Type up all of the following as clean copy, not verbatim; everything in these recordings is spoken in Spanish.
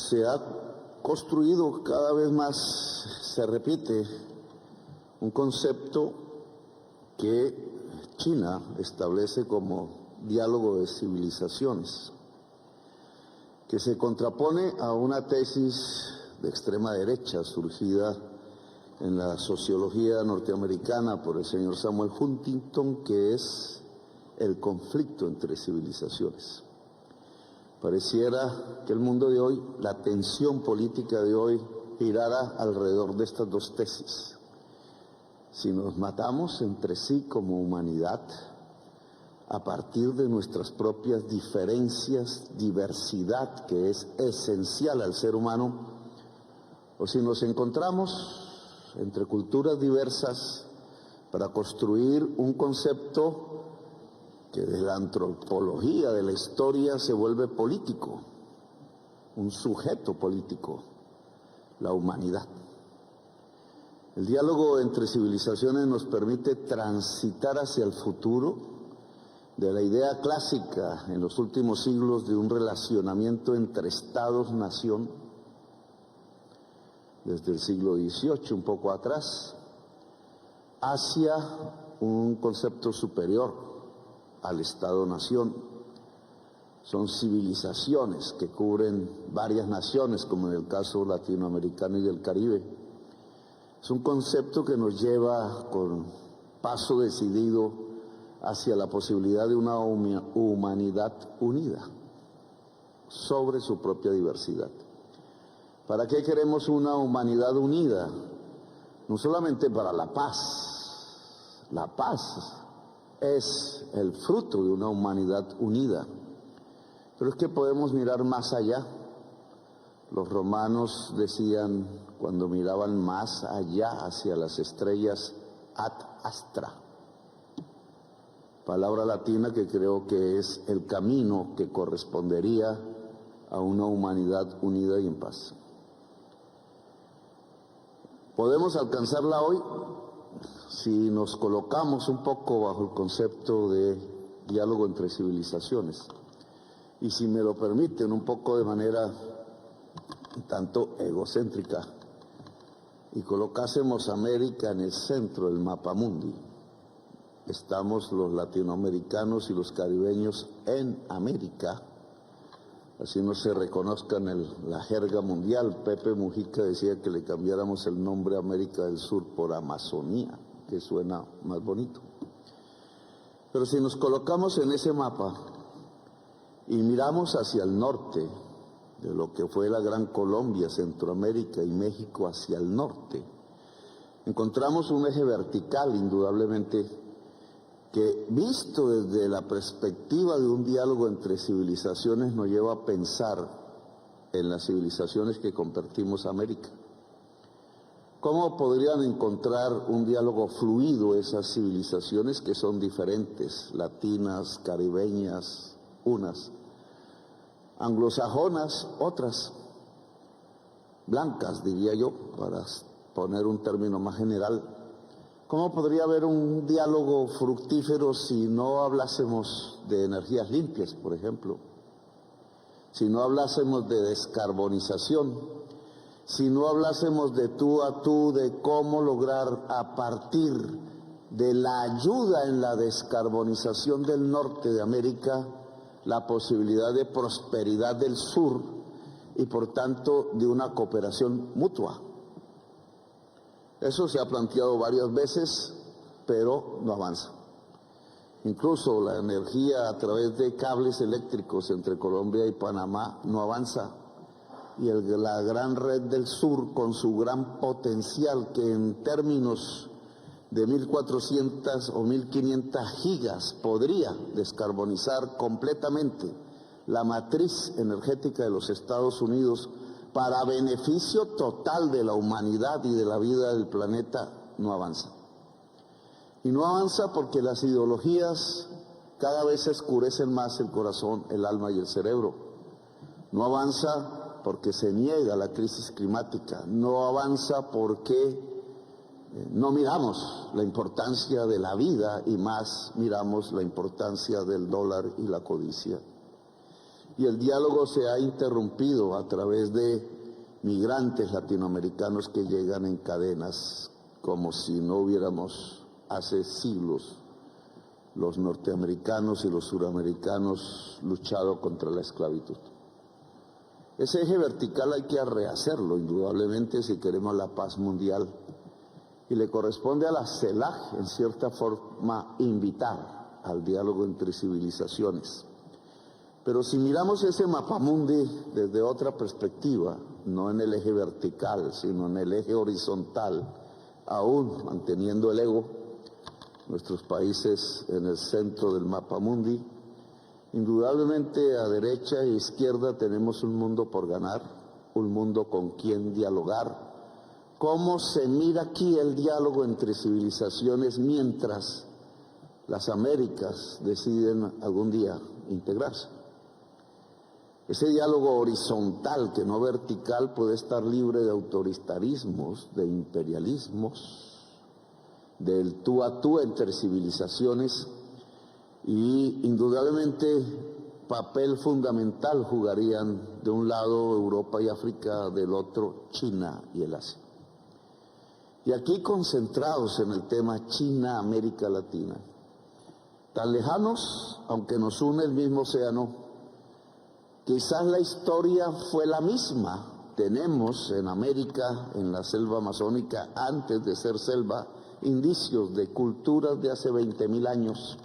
Se ha construido cada vez más, se repite, un concepto que China establece como diálogo de civilizaciones, que se contrapone a una tesis de extrema derecha surgida en la sociología norteamericana por el señor Samuel Huntington, que es el conflicto entre civilizaciones. Pareciera que el mundo de hoy, la tensión política de hoy, girara alrededor de estas dos tesis. Si nos matamos entre sí como humanidad, a partir de nuestras propias diferencias, diversidad que es esencial al ser humano, o si nos encontramos entre culturas diversas para construir un concepto que de la antropología, de la historia, se vuelve político, un sujeto político, la humanidad. El diálogo entre civilizaciones nos permite transitar hacia el futuro de la idea clásica en los últimos siglos de un relacionamiento entre estados-nación, desde el siglo XVIII, un poco atrás, hacia un concepto superior al Estado-nación. Son civilizaciones que cubren varias naciones, como en el caso latinoamericano y del Caribe. Es un concepto que nos lleva con paso decidido hacia la posibilidad de una humanidad unida sobre su propia diversidad. ¿Para qué queremos una humanidad unida? No solamente para la paz. La paz es el fruto de una humanidad unida. Pero es que podemos mirar más allá. Los romanos decían, cuando miraban más allá hacia las estrellas, ad astra. Palabra latina que creo que es el camino que correspondería a una humanidad unida y en paz. ¿Podemos alcanzarla hoy? Si nos colocamos un poco bajo el concepto de diálogo entre civilizaciones, y si me lo permiten, un poco de manera un tanto egocéntrica, y colocásemos América en el centro del mapa mundi. Estamos los latinoamericanos y los caribeños en América, así no se reconozcan la jerga mundial. Pepe Mujica decía que le cambiáramos el nombre a América del Sur por Amazonía, que suena más bonito. Pero si nos colocamos en ese mapa y miramos hacia el norte, de lo que fue la Gran Colombia, Centroamérica y México hacia el norte, encontramos un eje vertical, indudablemente, que visto desde la perspectiva de un diálogo entre civilizaciones nos lleva a pensar en las civilizaciones que compartimos América. ¿Cómo podrían encontrar un diálogo fluido esas civilizaciones que son diferentes, latinas, caribeñas, unas, anglosajonas, otras, blancas, diría yo, para poner un término más general? ¿Cómo podría haber un diálogo fructífero si no hablásemos de energías limpias, por ejemplo? Si no hablásemos de descarbonización, si no hablásemos de tú a tú, de cómo lograr a partir de la ayuda en la descarbonización del norte de América, la posibilidad de prosperidad del sur y por tanto de una cooperación mutua. Eso se ha planteado varias veces, pero no avanza. Incluso la energía a través de cables eléctricos entre Colombia y Panamá no avanza. Y la gran red del sur, con su gran potencial, que en términos de 1.400 o 1.500 gigas podría descarbonizar completamente la matriz energética de los Estados Unidos para beneficio total de la humanidad y de la vida del planeta, no avanza. Y no avanza porque las ideologías cada vez escurecen más el corazón, el alma y el cerebro. No avanza porque se niega la crisis climática. No avanza porque no miramos la importancia de la vida y más miramos la importancia del dólar y la codicia. y el diálogo se ha interrumpido a través de migrantes latinoamericanos que llegan en cadenas, como si no hubiéramos hace siglos los norteamericanos y los suramericanos luchado contra la esclavitud. Ese eje vertical hay que rehacerlo, indudablemente, si queremos la paz mundial. Y le corresponde a la CELAC, en cierta forma, invitar al diálogo entre civilizaciones. Pero si miramos ese mapamundi desde otra perspectiva, no en el eje vertical, sino en el eje horizontal, aún manteniendo el ego, nuestros países en el centro del mapamundi, indudablemente a derecha e izquierda tenemos un mundo por ganar, un mundo con quien dialogar. ¿Cómo se mira aquí el diálogo entre civilizaciones mientras las Américas deciden algún día integrarse? Ese diálogo horizontal, que no vertical, puede estar libre de autoritarismos, de imperialismos, del tú a tú entre civilizaciones, y indudablemente papel fundamental jugarían de un lado Europa y África, del otro China y el Asia. Y aquí concentrados en el tema China-América Latina, tan lejanos, aunque nos une el mismo océano, quizás la historia fue la misma. Tenemos en América, en la selva amazónica, antes de ser selva, indicios de culturas de hace 20.000 años.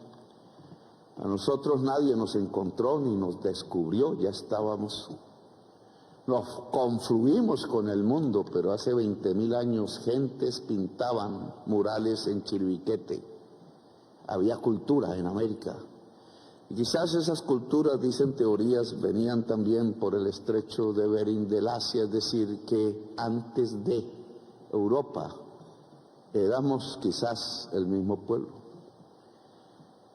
A nosotros nadie nos encontró ni nos descubrió, ya estábamos, nos confluimos con el mundo, pero hace 20.000 años gentes pintaban murales en Chiribiquete. Había cultura en América. Y quizás esas culturas, dicen teorías, venían también por el estrecho de Bering del Asia, es decir, que antes de Europa éramos quizás el mismo pueblo.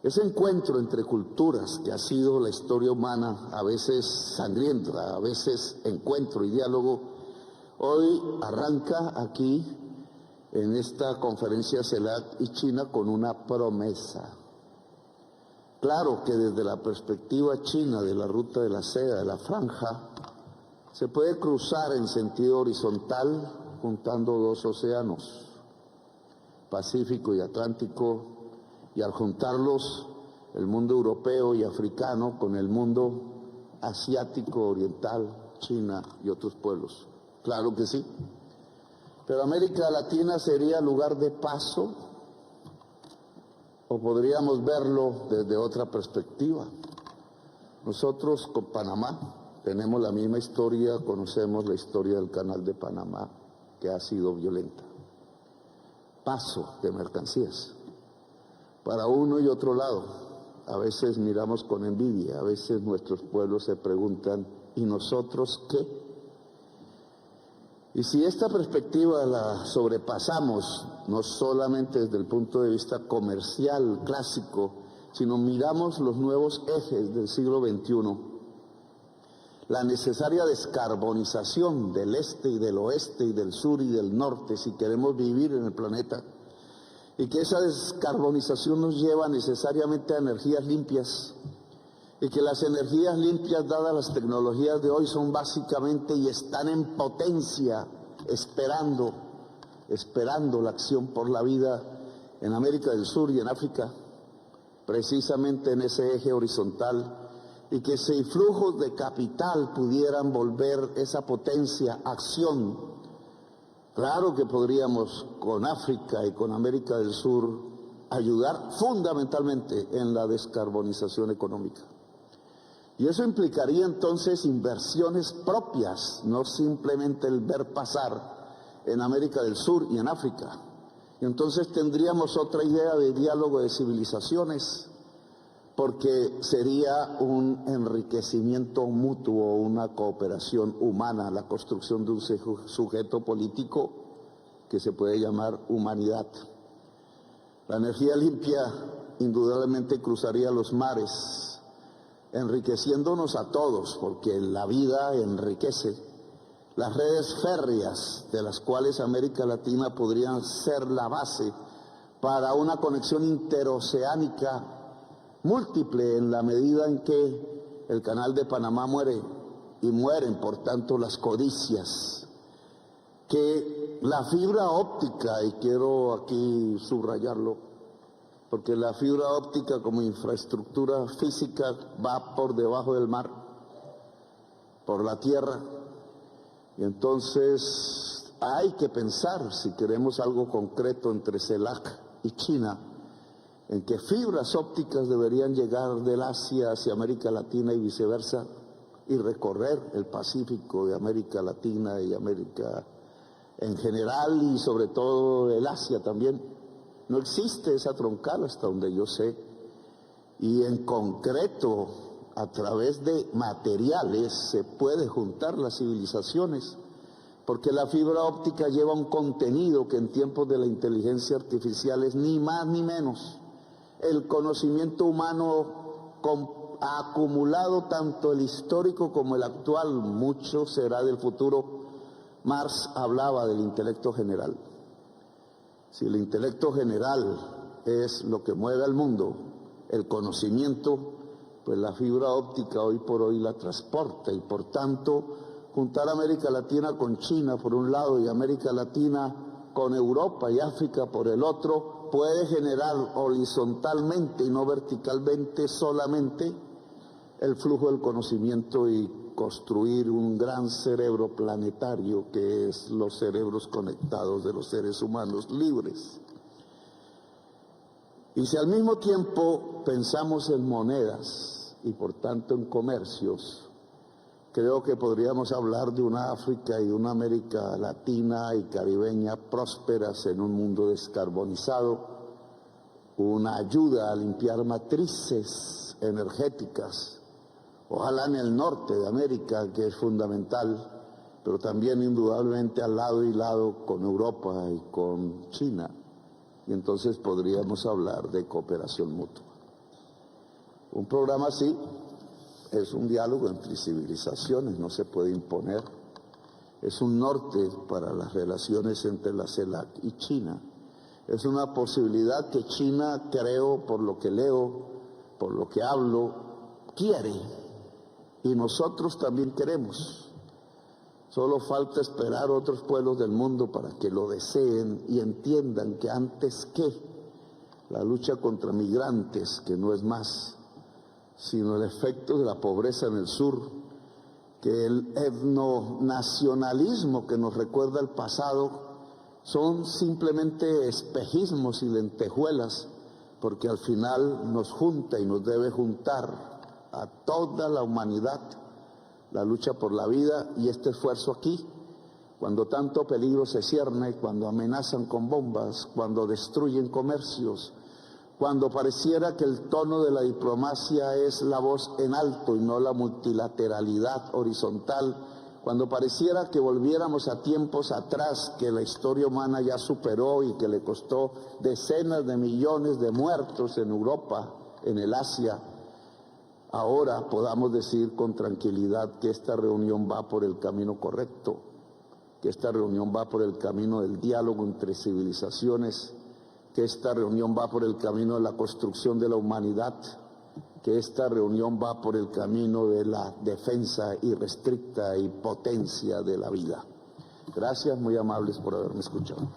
Ese encuentro entre culturas que ha sido la historia humana, a veces sangrienta, a veces encuentro y diálogo, hoy arranca aquí en esta conferencia CELAC y China con una promesa. Claro que desde la perspectiva china de la ruta de la seda, de la franja, se puede cruzar en sentido horizontal juntando dos océanos, Pacífico y Atlántico, y al juntarlos el mundo europeo y africano con el mundo asiático, oriental, China y otros pueblos. Claro que sí. Pero América Latina sería lugar de paso, o podríamos verlo desde otra perspectiva. Nosotros con Panamá tenemos la misma historia, conocemos la historia del Canal de Panamá, que ha sido violenta. Paso de mercancías para uno y otro lado. A veces miramos con envidia, a veces nuestros pueblos se preguntan, ¿y nosotros qué? Y si esta perspectiva la sobrepasamos, no solamente desde el punto de vista comercial clásico, sino miramos los nuevos ejes del siglo XXI, la necesaria descarbonización del este y del oeste y del sur y del norte, si queremos vivir en el planeta, y que esa descarbonización nos lleva necesariamente a energías limpias, y que las energías limpias, dadas las tecnologías de hoy, son básicamente y están en potencia, esperando la acción por la vida en América del Sur y en África, precisamente en ese eje horizontal, y que si flujos de capital pudieran volver esa potencia a acción. Claro que podríamos con África y con América del Sur ayudar fundamentalmente en la descarbonización económica. Y eso implicaría entonces inversiones propias, no simplemente el ver pasar en América del Sur y en África. Y entonces tendríamos otra idea de diálogo de civilizaciones, porque sería un enriquecimiento mutuo, una cooperación humana, la construcción de un sujeto político que se puede llamar humanidad. La energía limpia indudablemente cruzaría los mares, enriqueciéndonos a todos, porque la vida enriquece. Las redes férreas, de las cuales América Latina podrían ser la base para una conexión interoceánica múltiple, en la medida en que el canal de Panamá muere y mueren por tanto las codicias. Que la fibra óptica, y quiero aquí subrayarlo, porque la fibra óptica como infraestructura física va por debajo del mar, por la tierra, y entonces hay que pensar, si queremos algo concreto entre CELAC y China, en que fibras ópticas deberían llegar del Asia hacia América Latina y viceversa, y recorrer el Pacífico de América Latina y América en general, y sobre todo el Asia también. No existe esa troncal hasta donde yo sé, y en concreto a través de materiales se puede juntar las civilizaciones, porque la fibra óptica lleva un contenido que en tiempos de la inteligencia artificial es ni más ni menos el conocimiento humano ha acumulado, tanto el histórico como el actual. Mucho será del futuro. Marx hablaba del intelecto general. Si el intelecto general es lo que mueve al mundo, el conocimiento, pues la fibra óptica hoy por hoy la transporta, y por tanto juntar América Latina con China por un lado y América Latina con Europa y África por el otro puede generar horizontalmente y no verticalmente solamente el flujo del conocimiento y construir un gran cerebro planetario que es los cerebros conectados de los seres humanos libres. Y si al mismo tiempo pensamos en monedas y por tanto en comercios, creo que podríamos hablar de una África y una América Latina y caribeña prósperas en un mundo descarbonizado, una ayuda a limpiar matrices energéticas, ojalá en el norte de América, que es fundamental, pero también indudablemente al lado y lado con Europa y con China. Y entonces podríamos hablar de cooperación mutua. Un programa así es un diálogo entre civilizaciones, no se puede imponer. Es un norte para las relaciones entre la CELAC y China. Es una posibilidad que China, creo, por lo que leo, por lo que hablo, quiere. Y nosotros también queremos. Solo falta esperar a otros pueblos del mundo para que lo deseen y entiendan que antes que la lucha contra migrantes, que no es más sino el efecto de la pobreza en el sur, que el etnonacionalismo que nos recuerda el pasado, son simplemente espejismos y lentejuelas, porque al final nos junta y nos debe juntar a toda la humanidad la lucha por la vida y este esfuerzo aquí, cuando tanto peligro se cierne, cuando amenazan con bombas, cuando destruyen comercios, cuando pareciera que el tono de la diplomacia es la voz en alto y no la multilateralidad horizontal, cuando pareciera que volviéramos a tiempos atrás que la historia humana ya superó y que le costó decenas de millones de muertos en Europa, en el Asia, ahora podamos decir con tranquilidad que esta reunión va por el camino correcto, que esta reunión va por el camino del diálogo entre civilizaciones, que esta reunión va por el camino de la construcción de la humanidad, que esta reunión va por el camino de la defensa irrestricta y potencia de la vida. Gracias, muy amables por haberme escuchado.